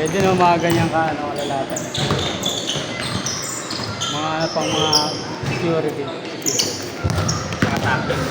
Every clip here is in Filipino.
Pwede no, mga ganyan ka, ano, kalalatan. Mga ano pang mga security. Saka tapping.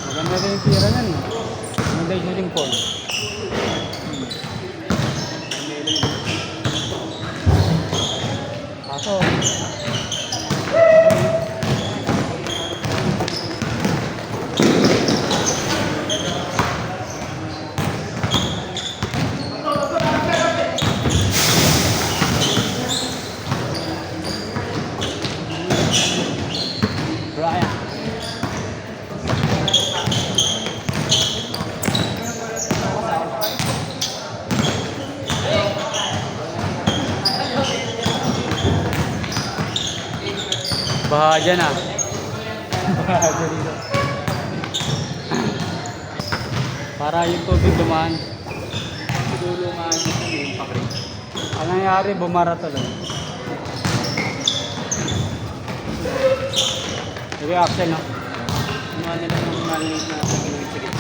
Maganda rin yung tira nun. Maganda yung shooting form. Kaso, Brian. Baha dyan ah. Baha dyan dito. Para yung tubig dumaan. Tulungan yung pakri. Ang nangyari, bumara talaga. Reaction, no? Mga nila ng maliit na pag-iwit-sigit.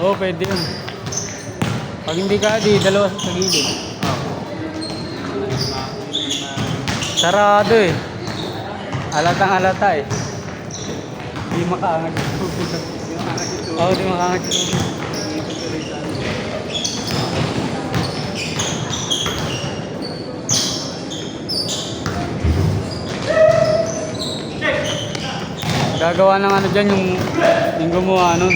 Oo, pwede yun. Pag hindi ka, di dalawa sa gilid. Sarado eh. Alatang alata eh. Hindi makaangat yung tubig. Oo, di makaangat yung tubig. Gagawa ng ano dyan yung gumawa nun.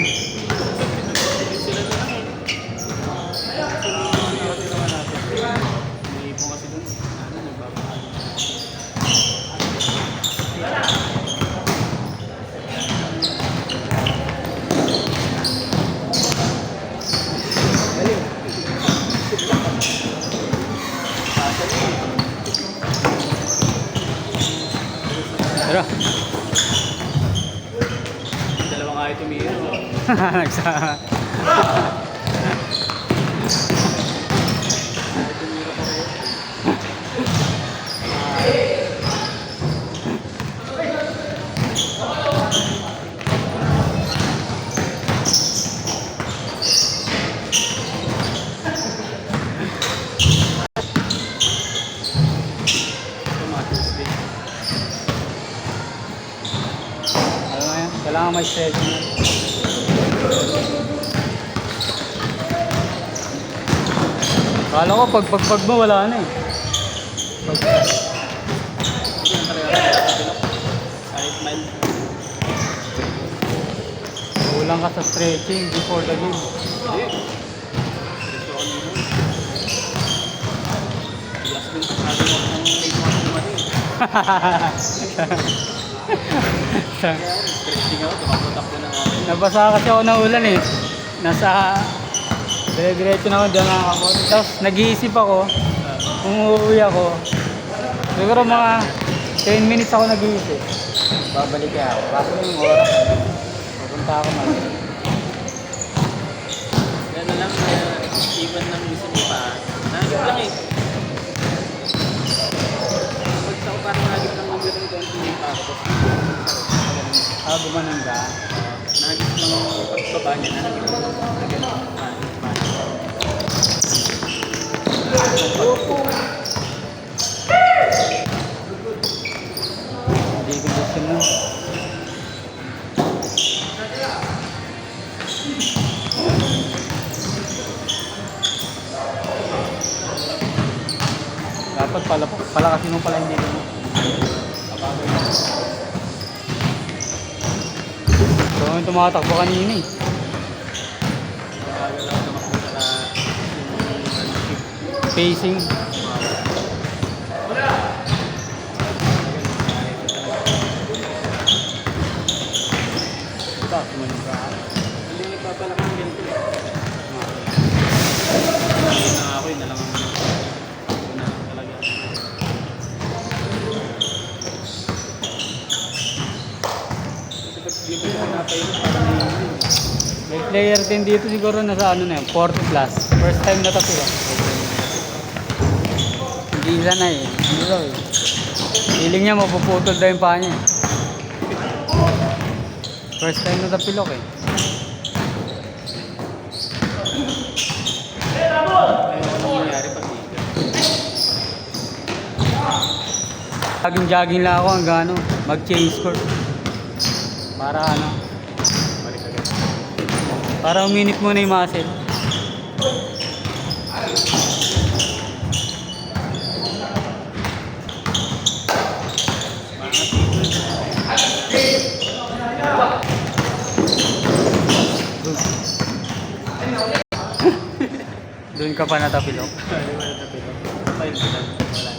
Tara. Dalawang ayaw tumiro. Nagsa... Alam mo yan, kailangan may stretching. Kala ko pag mo wala na eh. Kahit mild. Kulang ka sa stretching before the game. Hindi. Gusto ko nino. Last week, sabi mo kung may mga kumari. Stretching ako, tumakotak ko ng ako. Nabasa kasi ako ng ulan eh. Nasa... Dire-diretso na ako dyan ako. Tapos nag-iisip ako kung uuwi ako. Siguro mga 10 minutes ako nag-iisip. Babalik kaya ako. Kaso yung oras. Pupunta ako mag Yan na lang, even ng isip mo pa. Nagip lang eh. Pag sa parang nagip lang ng ganun konti pa. gumanon ka. Nagip lang pagbaba niya. Nagip lang na ganun. Hindi ko gusto mo. Dapat pala kasi mo pala hindi ko mo. So, yung tumatakbo kanina eh. Pacing. Ito, sumunod ka. Hindi nagpapalak ng ganito eh. Hindi na ako yun na lang ang una talaga. Kasi pag di mo yung napayin, parang hindi yun. May player din dito siguro nasa ano na yun, 40 plus. First time na to sila. Nag-iisa na eh. Ano daw eh. Feeling niya mapuputol daw yung paa niya. First time na tapilok eh. Ayoko na mangyari pag dito. Jogging lang ako hanggang ano, mag-change court. Para ano, Balik agad. para uminit muna yung muscle. Doon ka pa natapilok. Hindi ba natapilok? Five lang. Wala.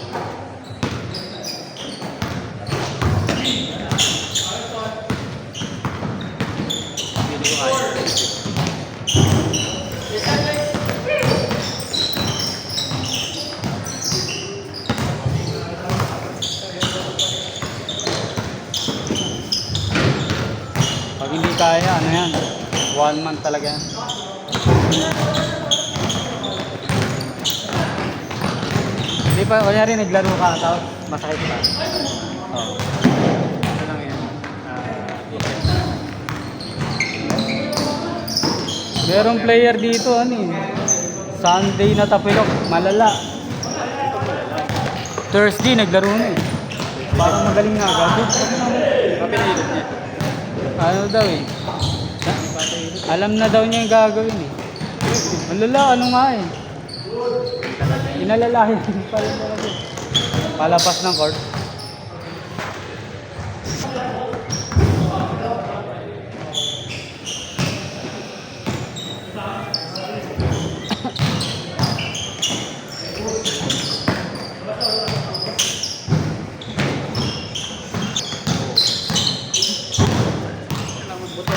Hindi ko kaya. Pag hindi kaya, ano yan? 1 month talaga yan. Hindi pa, kunyari naglaro ka, tapos masakit pa. Oo. Ano lang yan? Merong player dito, ano eh. Sunday na tapilok, malala. Thursday, naglaro na eh. Parang magaling nga agad. Kapinilip niya. Ano daw eh. Alam na daw niya yung gagawin eh. Malala, ano nga eh. Inalalahin pala talaga. Palapas ng court. Kailangan magbuto.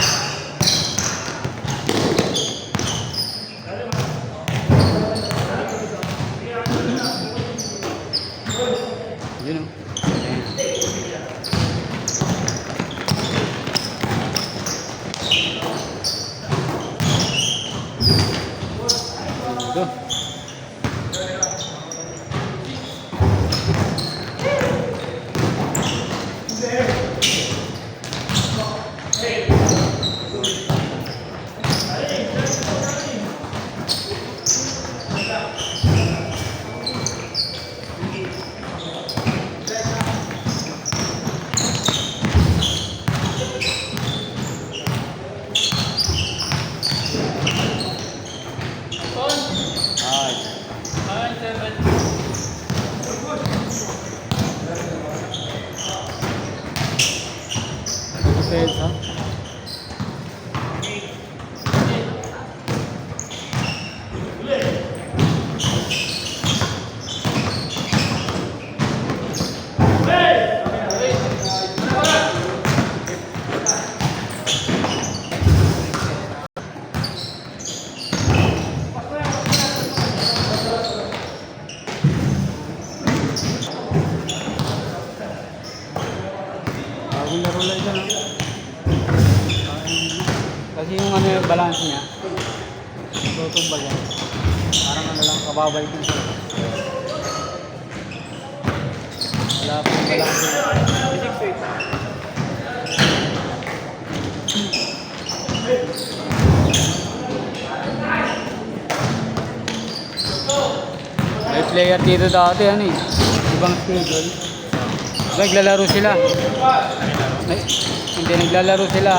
Yun o. Ito. Ay. Defense, ha? Bagong laro lang ito, no? Kasi yung ano yung balance niya, tutumbal yan. Parang ano lang, kababalik yung siya. Wala pa yung balance niya. May player dito dati, ano eh. Ibang schedule. Naglalaro sila. Hindi, naglalaro sila.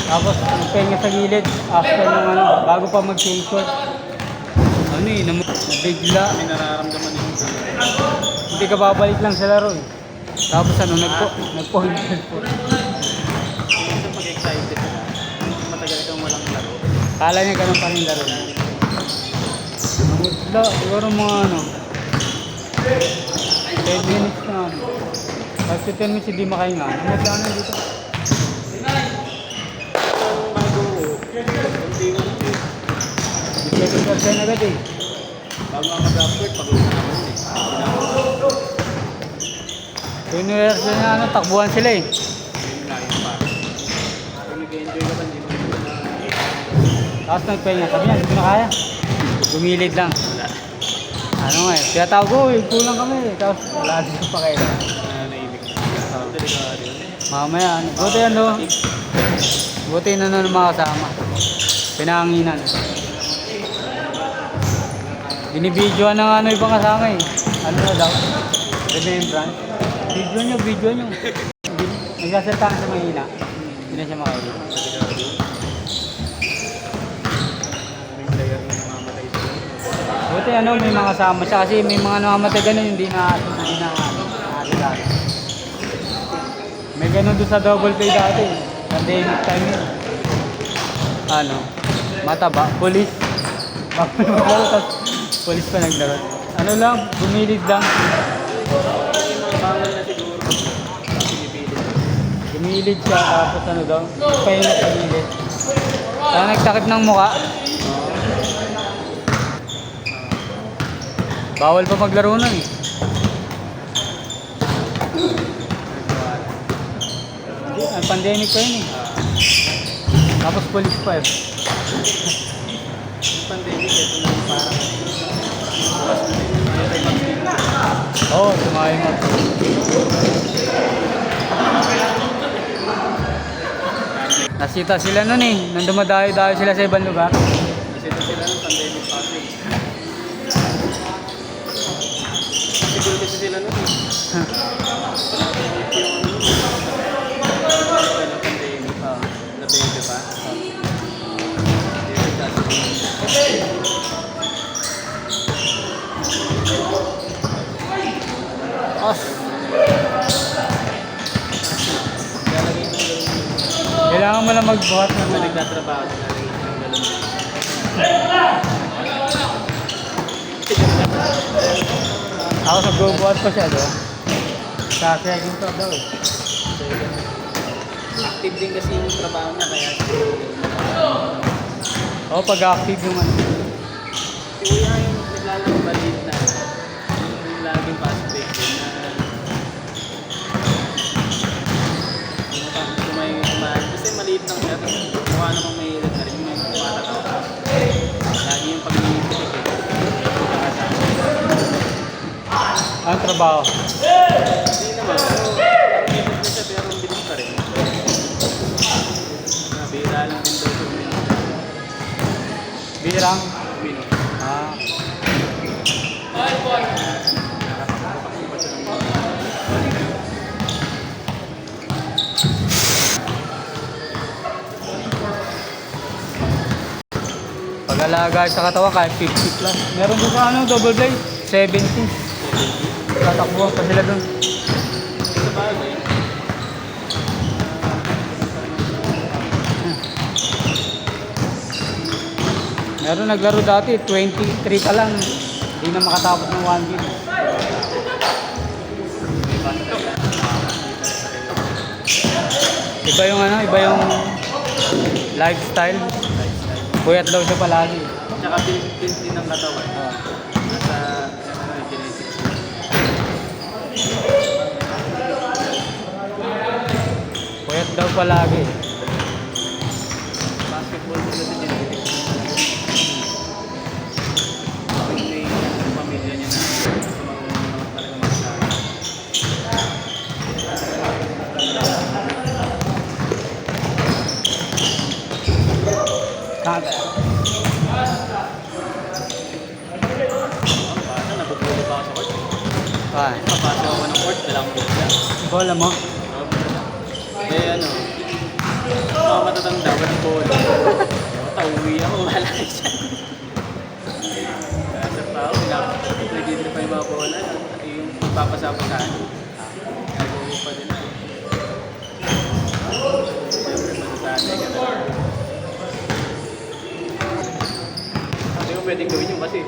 Tapos, nagpahinga sa gilid. After ng ano, bago pa mag-change court. Ano eh, nabigla. May nararamdaman yung Hindi ka babalik lang sa laro eh. Tapos ano, nagpo-point. minsan pag-excited ka, matagal kang walang laro. Kala niya ganun pa rin laro. Nabigla, siguro mga ano, 10 minutes na ano. Pag 10 minutes hindi makahinga. Naglaan na dito. Bago, unti-unti. Second percent agad eh. Bago nga mag-upward, pag-uwi na ako eh. University na ano, takbuhan sila eh. Yun nga yun pa. Pag nag-enjoy ka ba, hindi mo na Tapos nagpahinga. Sabi niya, hindi ko na kaya. Gumilid lang. wala. Ano nga eh, kaya tawag ko, kulang kami eh. Tapos wala din pa kayo. Naibig na. Delikado yun. Mamaya, ano. Buti ano, buti na nun mga kasama. Pinanginan. Binibidyoan ng ano ibang kasama eh. Ano na daw? Remembrance. Video nyo. Nagsasalita ka sa mahina. Hindi na siya makaili. May player na namamatay sila. Buti ano, may mga kasama siya kasi may mga namamatay ganun, hindi na nakakilala. May ganun doon sa double play dati. Pandemic time yun. Ano, mataba, police. Bago na maglaro, tapos police pa naglaro. Ano lang, bumilid lang. Yung mga bawal na siguro. Pinipilit. Bumilid siya, tapos ano daw, pahinga sa gilid. Kaya nagtakip ng muka. Bawal pa maglaro nun eh. Hindi, pandemic pa yun eh. Tapos police pa eh. Yung pandemic, ito na yung parang bukas na din. Oo, oh, sumayon ako. Nasita sila nun eh, nung dumadayo-dayo sila sa ibang lugar. Kasi ito sila ng pandemic passing. Siguro kasi sila nun eh. Yung pandemic pa. Nabebe pa. Os. Kailangan mo lang magbuhat ng Mga nagtatrabaho na rin ng galon. Ako nagbubuhat pa siya doon. Sa second top daw eh. Active din kasi yung trabaho niya kaya Oo, pag active yung ano. si Kuya yung naglalaro balit na yung laging prospect din na kumain kasi maliit lang siya tapos mukha namang may edad na rin may matatawa lagi yung pag-iibig Ang trabaho. hindi naman pero may edad na siya pero ang bilis pa rin nabira lang din daw yung Birang. minute Ah. Pag-alaga sa katawan kahit 50 plus. Meron doon sa ano, double play, 70. Tatakbuhan pa sila doon. sa bagay Meron naglaro dati, 23 ka lang. Hindi na makatapos ng 1 game. Iba yung ano, iba yung lifestyle. Puyat daw siya palagi. tsaka built din ng katawan Ah. nasa ano, genetics Puyat daw palagi. basketball din sa genetics may pamilya niya na gusto marunong talaga magsabi Kaka. bata nabubulo pa ako sa court Ah. papasok ako ng court dala akong bola Bola mo? ano mga matatanda walang bola tauwi ako wala siya sa tao nag-identify pa yung mga bola yung papasapasahan nagawa pa din siyempre masasanay ka na hindi mo pwedeng gawin yun kasi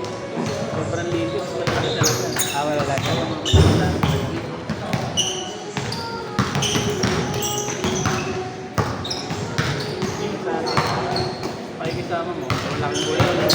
sobrang litis wala ka talaga Ah, wala lang. kaya mga matatanda pakikisama mo, wala kang bola,